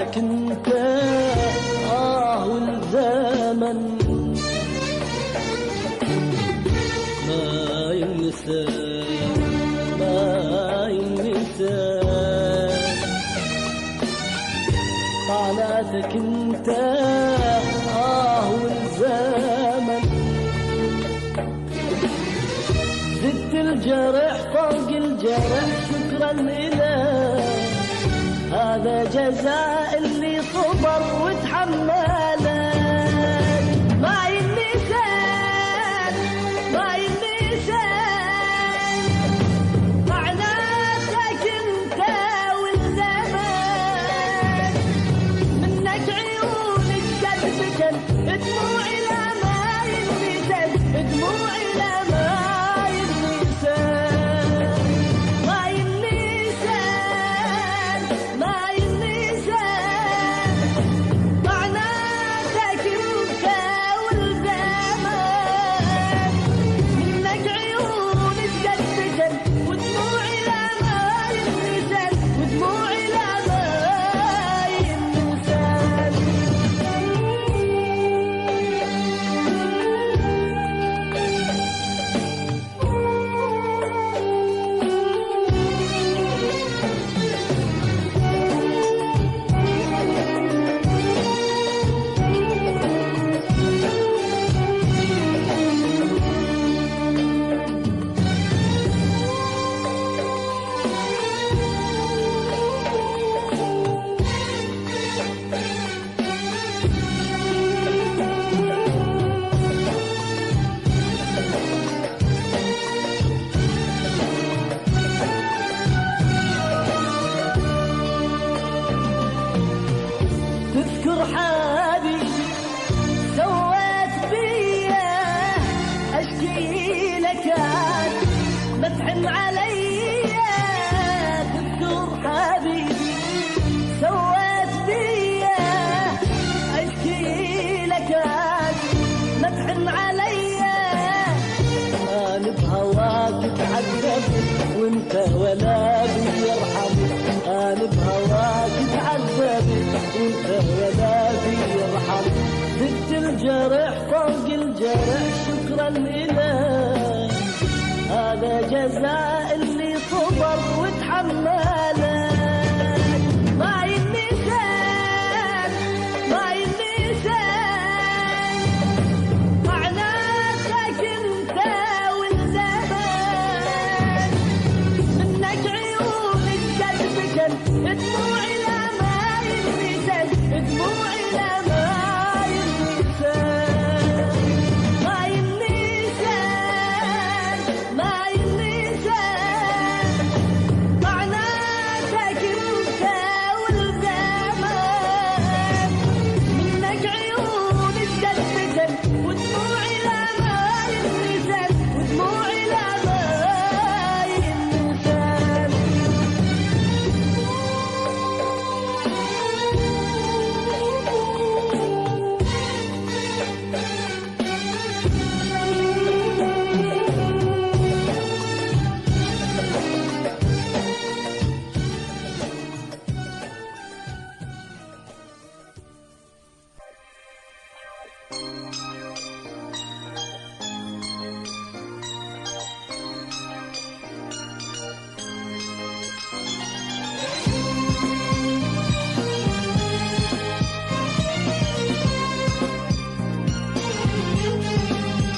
طعناتك انت والزمن ما ينسى ما ينسى. طعناتك انت والزمن زدت الجرح فوق الجرح شكرا إله، هذا جزاء اللي صبر وتحمله. ما ينسان ما ينسان طعناتك انت والزمان، منك عيونك تبكن دموعي لا ما ينسان، دموعي لا ما ينسان. ما ينسان ما ينسان طعناتك انت والزمان، منك عيونك تبكن ودموعي لا ما ينسان، ودموعي لا ما ينسان. تذكر حبيبي سويت بيا اشكي لك ما تحن عليا. تذكر حبيبي سويت بيا اشكي لك ما تحن عليا. انا بهواك تعذب وانت ولا بيرحم، انا بهواك تعذب وانت ولا بيرحم. زدت الجرح فوق الجرح شكرا إله، هذا جزاء اللي صبر وتحمله. ما ينسان ما ينسان طعناتك انت والزمان، منك عيونك تبكن دموعي لا ما ينسان، دموعي